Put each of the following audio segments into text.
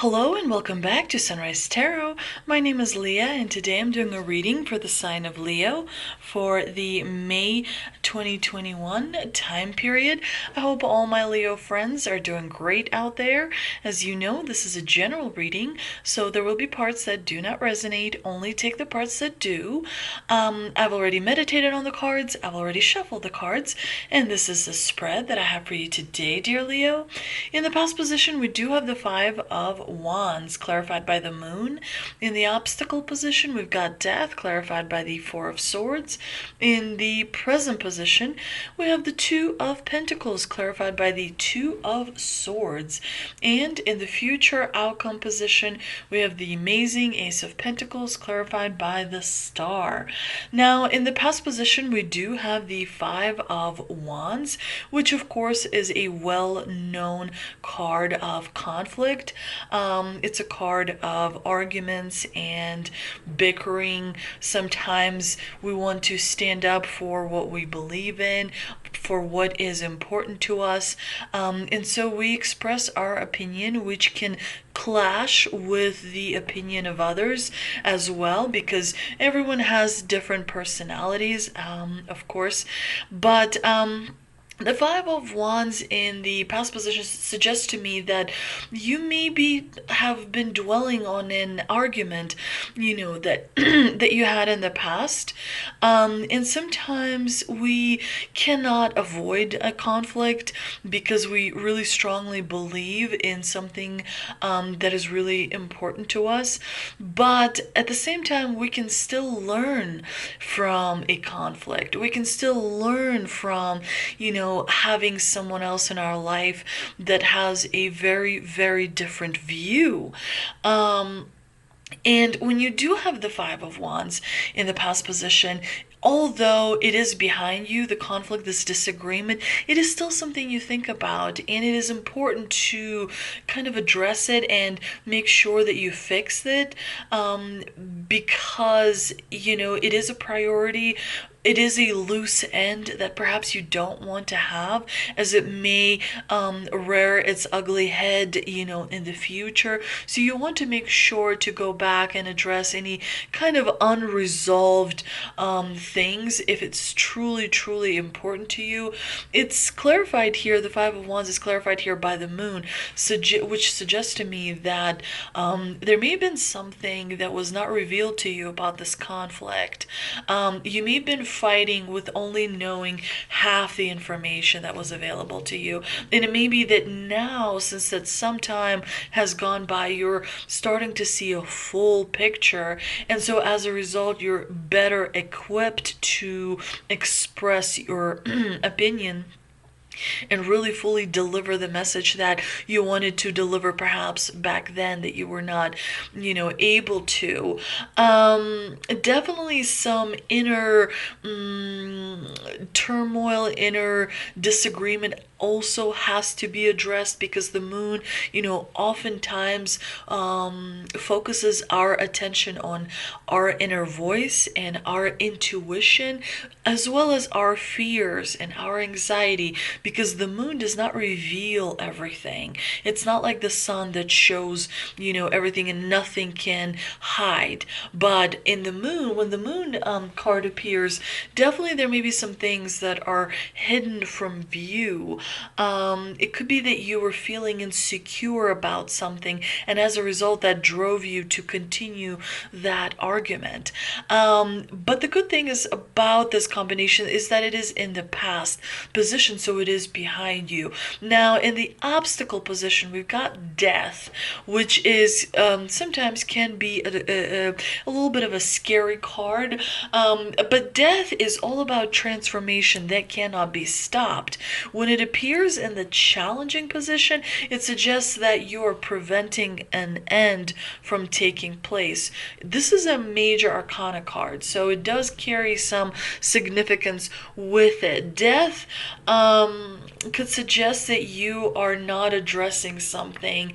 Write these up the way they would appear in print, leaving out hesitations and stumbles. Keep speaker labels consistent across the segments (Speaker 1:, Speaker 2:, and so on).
Speaker 1: Hello and welcome back to Sunrise Tarot. My name is Leah and today I'm doing a reading for the sign of Leo for the May 2021 time period. I hope all my Leo friends are doing great out there. As you know, this is a general reading, so there will be parts that do not resonate. Only take the parts that do. I've already meditated on the cards, I've already shuffled the cards, and this is the spread that I have for you today, dear Leo. In the past position, we do have the Five of Wands, clarified by the Moon. In the obstacle position, we've got Death, clarified by the Four of Swords. In the present position, we have the Two of Pentacles, clarified by the Two of Swords. And in the future outcome position, we have the amazing Ace of Pentacles, clarified by the Star. Now, in the past position, we do have the Five of Wands, which of course is a well-known card of conflict. It's a card of arguments and bickering. Sometimes we want to stand up for what we believe in, for what is important to us. And so we express our opinion, which can clash with the opinion of others as well, because everyone has different personalities, of course. But the Five of Wands in the past position suggests to me that you maybe have been dwelling on an argument, that that you had in the past. And sometimes we cannot avoid a conflict because we really strongly believe in something that is really important to us. But at the same time, we can still learn from a conflict. We can still learn from, having someone else in our life that has a very, very different view. And when you do have the Five of Wands in the past position, although it is behind you, the conflict, this disagreement, it is still something you think about, and it is important to kind of address it and make sure that you fix it, because, it is a priority. It is a loose end that perhaps you don't want to have, as it may rear its ugly head, in the future. So you want to make sure to go back and address any kind of unresolved things if it's truly, truly important to you. It's clarified here, the Five of Wands is clarified here by the Moon, which suggests to me that there may have been something that was not revealed to you about this conflict. You may have been fighting with only knowing half the information that was available to you. And it may be that now, since that some time has gone by, you're starting to see a full picture. And so as a result, you're better equipped to express your opinion and really fully deliver the message that you wanted to deliver perhaps back then that you were not, able to. Definitely some inner turmoil, inner disagreement also has to be addressed, because the Moon, oftentimes focuses our attention on our inner voice and our intuition, as well as our fears and our anxiety, because the Moon does not reveal everything. It's not like the sun that shows, everything and nothing can hide. But in the Moon, when the Moon card appears, definitely there may be some things that are hidden from view. It could be that you were feeling insecure about something, and as a result, that drove you to continue that argument. But the good thing is about this combination is that it is in the past position, so it is behind you. Now, in the obstacle position, we've got Death, which is sometimes can be a little bit of a scary card. But Death is all about transformation that cannot be stopped. When it appears in the challenging position, it suggests that you are preventing an end from taking place. This is a major arcana card, so it does carry some significance with it. Death could suggest that you are not addressing something,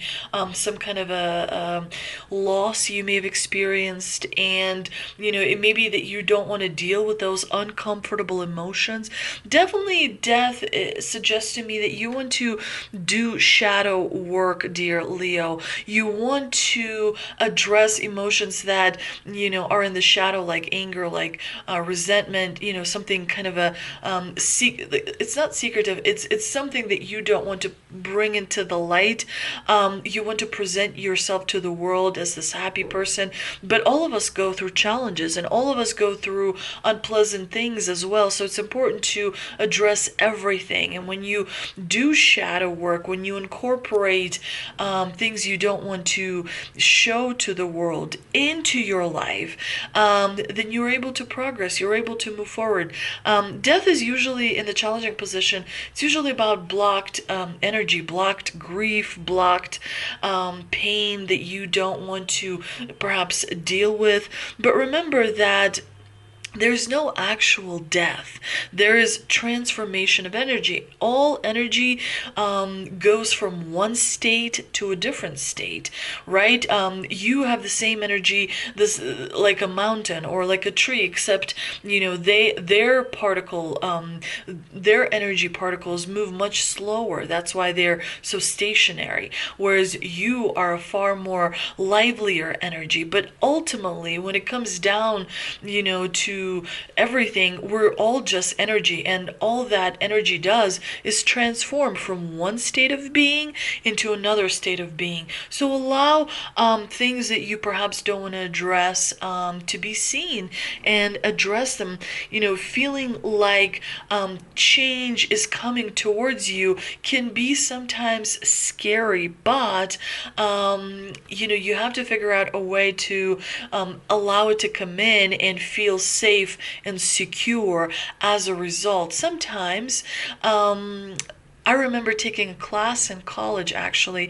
Speaker 1: some kind of a loss you may have experienced, and it may be that you don't want to deal with those uncomfortable emotions. Definitely Death suggests to me that you want to do shadow work, dear Leo. You want to address emotions that, are in the shadow, like anger, like resentment, something kind of a, it's not secretive, it's something that you don't want to bring into the light. You want to present yourself to the world as this happy person, but all of us go through challenges and all of us go through unpleasant things as well. So it's important to address everything. And when you do shadow work, when you incorporate things you don't want to show to the world into your life, then you're able to progress, you're able to move forward. Death is usually in the challenging position, it's usually about blocked energy, blocked grief, blocked pain that you don't want to perhaps deal with. But remember that there's no actual death. There is transformation of energy. All energy goes from one state to a different state, right? You have the same energy, this like a mountain or like a tree, except their energy particles move much slower. That's why they're so stationary. Whereas you are a far more livelier energy. But ultimately, when it comes down, to everything, we're all just energy, and all that energy does is transform from one state of being into another state of being. So allow things that you perhaps don't want to address to be seen, and address them. Feeling like change is coming towards you can be sometimes scary, but you have to figure out a way to allow it to come in and feel safe and secure as a result. Sometimes I remember taking a class in college, actually,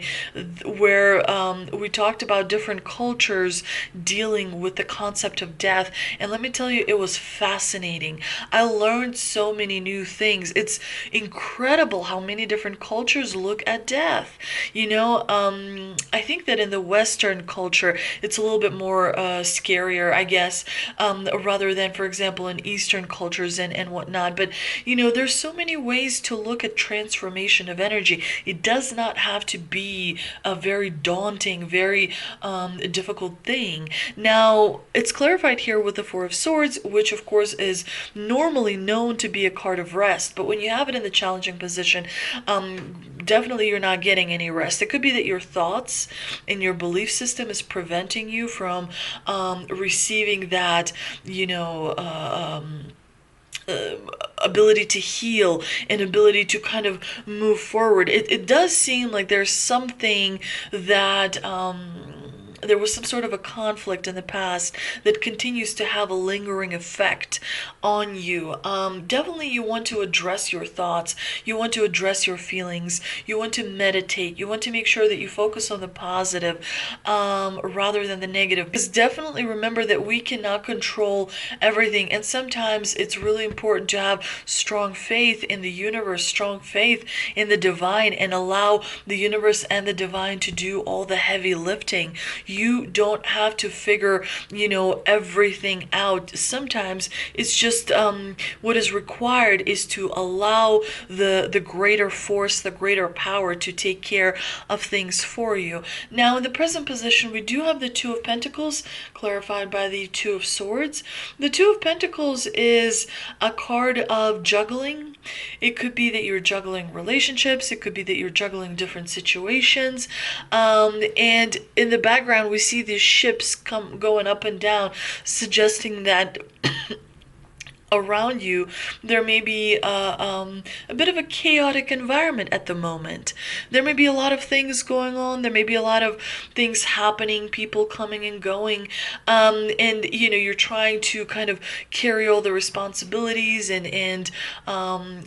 Speaker 1: where we talked about different cultures dealing with the concept of death. And let me tell you, it was fascinating. I learned so many new things. It's incredible how many different cultures look at death. I think that in the Western culture, it's a little bit more scarier, I guess, rather than, for example, in Eastern cultures and whatnot. But, there's so many ways to look at transformation of energy. It does not have to be a very daunting, very difficult thing. Now, it's clarified here with the Four of Swords, which of course is normally known to be a card of rest, but when you have it in the challenging position, definitely you're not getting any rest. It could be that your thoughts and your belief system is preventing you from receiving that, ability to heal and ability to kind of move forward. It does seem like there's something that there was some sort of a conflict in the past that continues to have a lingering effect on you. Definitely you want to address your thoughts, you want to address your feelings, you want to meditate, you want to make sure that you focus on the positive rather than the negative. Because definitely remember that we cannot control everything, and sometimes it's really important to have strong faith in the universe, strong faith in the divine, and allow the universe and the divine to do all the heavy lifting. You don't have to figure, everything out. Sometimes it's just what is required is to allow the greater force, the greater power to take care of things for you. Now, in the present position, we do have the Two of Pentacles, clarified by the Two of Swords. The Two of Pentacles is a card of juggling. It could be that you're juggling relationships. It could be that you're juggling different situations. And in the background, we see these ships going up and down, suggesting that around you there may be a bit of a chaotic environment at the moment. There may be a lot of things going on, there may be a lot of things happening, people coming and going, and you're trying to kind of carry all the responsibilities and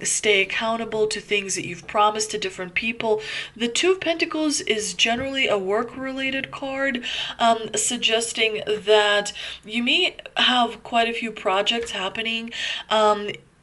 Speaker 1: stay accountable to things that you've promised to different people. The Two of Pentacles is generally a work related card, suggesting that you may have quite a few projects happening.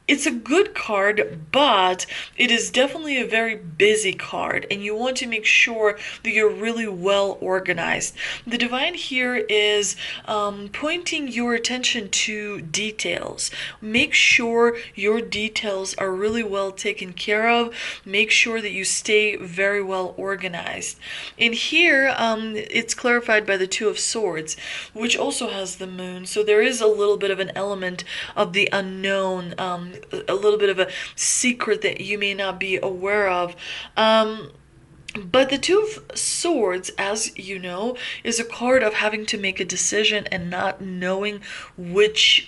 Speaker 1: it's a good card, but it is definitely a very busy card, and you want to make sure that you're really well organized. The Divine here is pointing your attention to details. Make sure your details are really well taken care of. Make sure that you stay very well organized. In here, it's clarified by the Two of Swords, which also has the moon. So there is a little bit of an element of the unknown, a little bit of a secret that you may not be aware of. But the Two of Swords, as you know, is a card of having to make a decision and not knowing which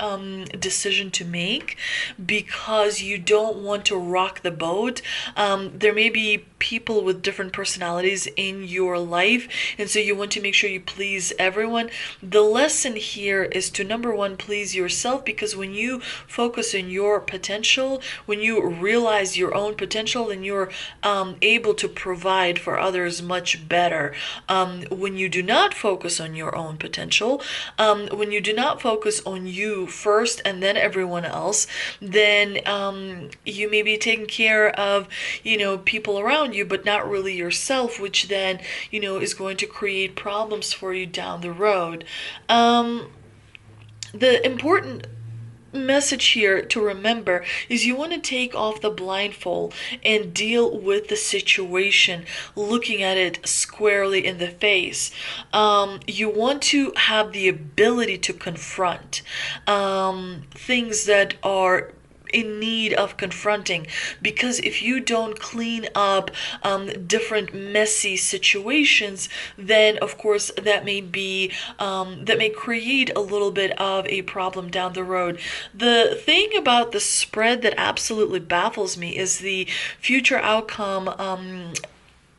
Speaker 1: decision to make because you don't want to rock the boat. There may be people with different personalities in your life, and so you want to make sure you please everyone. The lesson here is to, number one, please yourself, because when you focus on your potential, when you realize your own potential, then you're able to provide for others much better. When you do not focus on your own potential, when you do not focus on you first and then everyone else, then you may be taking care of, people around you, but not really yourself, which then, is going to create problems for you down the road. The important message here to remember is you want to take off the blindfold and deal with the situation, looking at it squarely in the face. You want to have the ability to confront things that are in need of confronting, because if you don't clean up different messy situations, then of course that may create a little bit of a problem down the road. The thing about the spread that absolutely baffles me is the future outcome.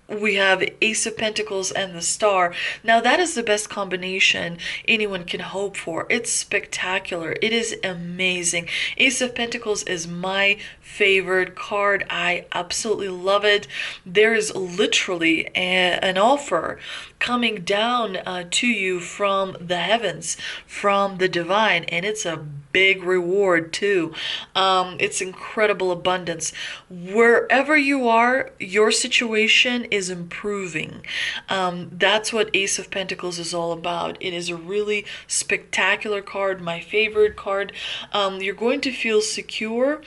Speaker 1: We have Ace of Pentacles and the Star. Now that is the best combination anyone can hope for. It's spectacular. It is amazing. Ace of Pentacles is my favorite card. I absolutely love it. There is literally an offer coming down to you from the heavens, from the divine, and it's a big reward too. It's incredible abundance. Wherever you are, your situation is improving. That's what Ace of Pentacles is all about. It is a really spectacular card, my favorite card. You're going to feel secure.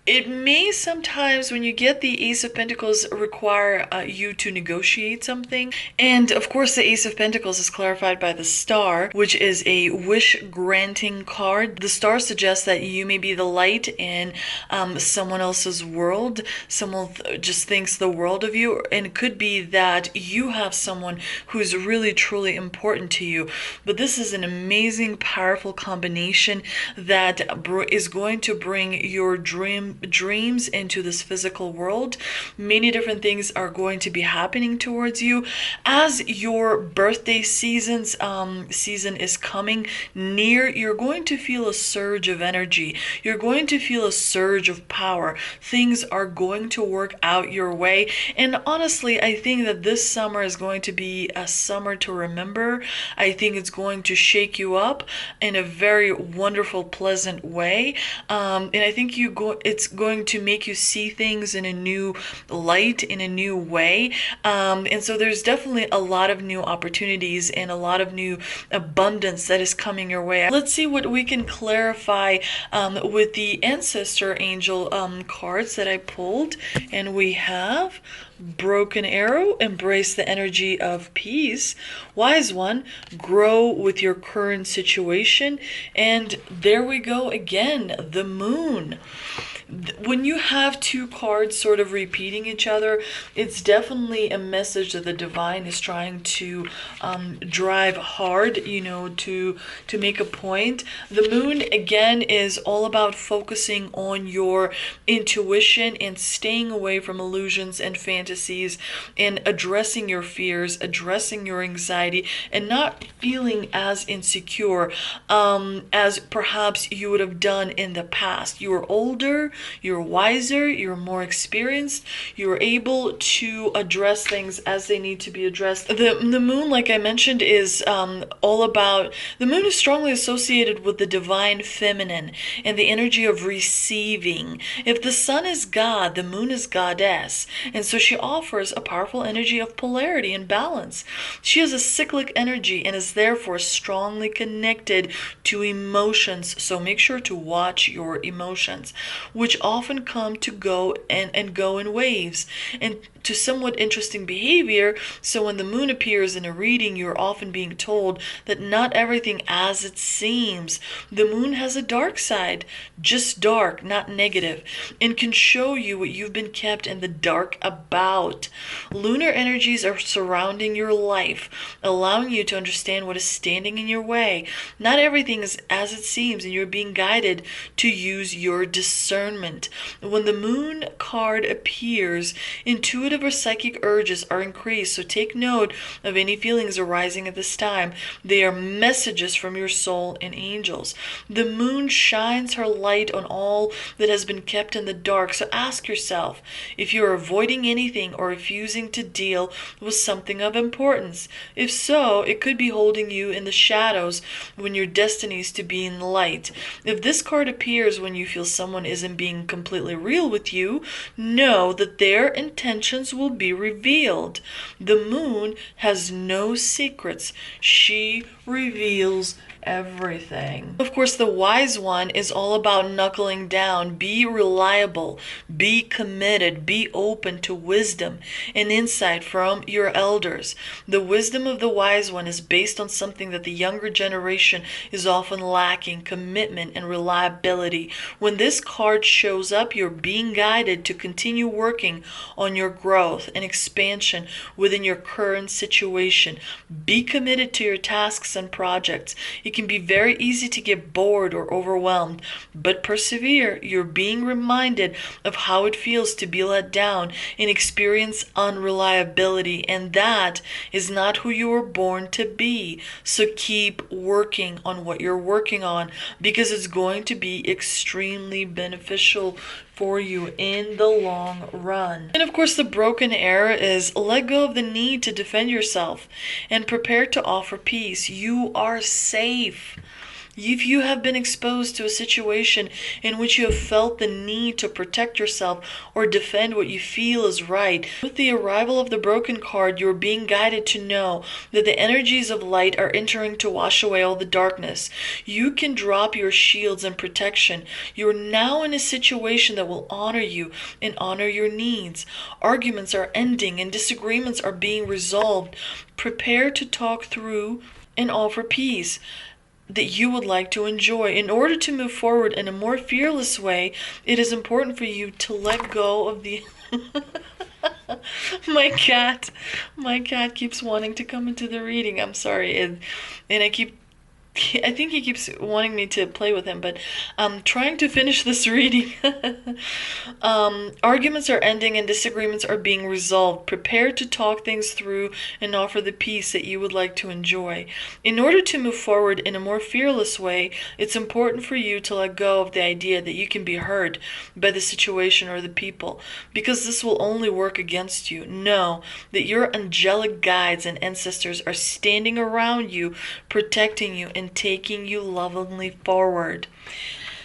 Speaker 1: It may sometimes, when you get the Ace of Pentacles, require you to negotiate something. And of course, the Ace of Pentacles is clarified by the Star, which is a wish-granting card. The Star suggests that you may be the light in someone else's world. Someone just thinks the world of you. And it could be that you have someone who's really, truly important to you. But this is an amazing, powerful combination that is going to bring your dreams into this physical world. Many different things are going to be happening towards you as your birthday season is coming near. You're going to feel a surge of energy. You're going to feel a surge of power. Things are going to work out your way, and honestly, I think that this summer is going to be a summer to remember. I think it's going to shake you up in a very wonderful, pleasant way, and I think it's going to make you see things in a new light, in a new way. And so there's definitely a lot of new opportunities and a lot of new abundance that is coming your way. Let's see what we can clarify with the ancestor angel cards that I pulled. And we have Broken Arrow, embrace the energy of peace. Wise One, grow with your current situation. And there we go again, the Moon. When you have two cards sort of repeating each other, it's definitely a message that the divine is trying to drive hard, to make a point. The Moon, again, is all about focusing on your intuition and staying away from illusions and fantasies and addressing your fears, addressing your anxiety, and not feeling as insecure as perhaps you would have done in the past. You are older, you're wiser, you're more experienced, you're able to address things as they need to be addressed. The moon, like I mentioned, is all about, the moon is strongly associated with the divine feminine and the energy of receiving. If the sun is God, the moon is goddess, and so she offers a powerful energy of polarity and balance. She has a cyclic energy and is therefore strongly connected to emotions, so make sure to watch your emotions, which often come to go and go in waves and to somewhat interesting behavior. So when the moon appears in a reading, you're often being told that not everything as it seems. The moon has a dark side, just dark, not negative, and can show you what you've been kept in the dark about. Lunar energies are surrounding your life, allowing you to understand what is standing in your way. Not everything is as it seems, and you're being guided to use your discernment. When the moon card appears, intuitive or psychic urges are increased, so take note of any feelings arising at this time. They are messages from your soul and angels. The moon shines her light on all that has been kept in the dark, so ask yourself if you're avoiding anything or refusing to deal with something of importance. If so, it could be holding you in the shadows when your destiny is to be in the light. If this card appears when you feel someone isn't being completely real with you, know that their intentions will be revealed. The moon has no secrets. She reveals everything. Of course, the wise one is all about knuckling down. Be reliable, be committed, be open to wisdom and insight from your elders. The wisdom of the wise one is based on something that the younger generation is often lacking: commitment and reliability. When this card shows up, you're being guided to continue working on your growth and expansion within your current situation. Be committed to your tasks and projects. It can be very easy to get bored or overwhelmed, but persevere. You're being reminded of how it feels to be let down and experience unreliability, and that is not who you were born to be. So keep working on what you're working on, because it's going to be extremely beneficial for you in the long run. And of course, the broken arrow is let go of the need to defend yourself and prepare to offer peace. You are safe. If you have been exposed to a situation in which you have felt the need to protect yourself or defend what you feel is right, with the arrival of the broken card, you are being guided to know that the energies of light are entering to wash away all the darkness. You can drop your shields and protection. You are now in a situation that will honor you and honor your needs. Arguments are ending and disagreements are being resolved. Prepare to talk through and offer peace that you would like to enjoy. In order to move forward in a more fearless way, it is important for you to let go of the my cat keeps wanting to come into the reading. I'm sorry, and I think he keeps wanting me to play with him, but I'm trying to finish this reading. Arguments are ending and disagreements are being resolved. Prepare to talk things through and offer the peace that you would like to enjoy. In order to move forward in a more fearless way, it's important for you to let go of the idea that you can be hurt by the situation or the people, because this will only work against you. Know that your angelic guides and ancestors are standing around you, protecting you, and taking you lovingly forward.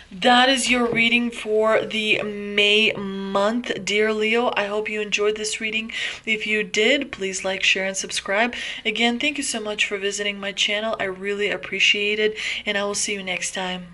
Speaker 1: That is your reading for the May month, dear Leo. I hope you enjoyed this reading. If you did, please like, share, and subscribe. Again, thank you so much for visiting my channel. I really appreciate it, and I will see you next time.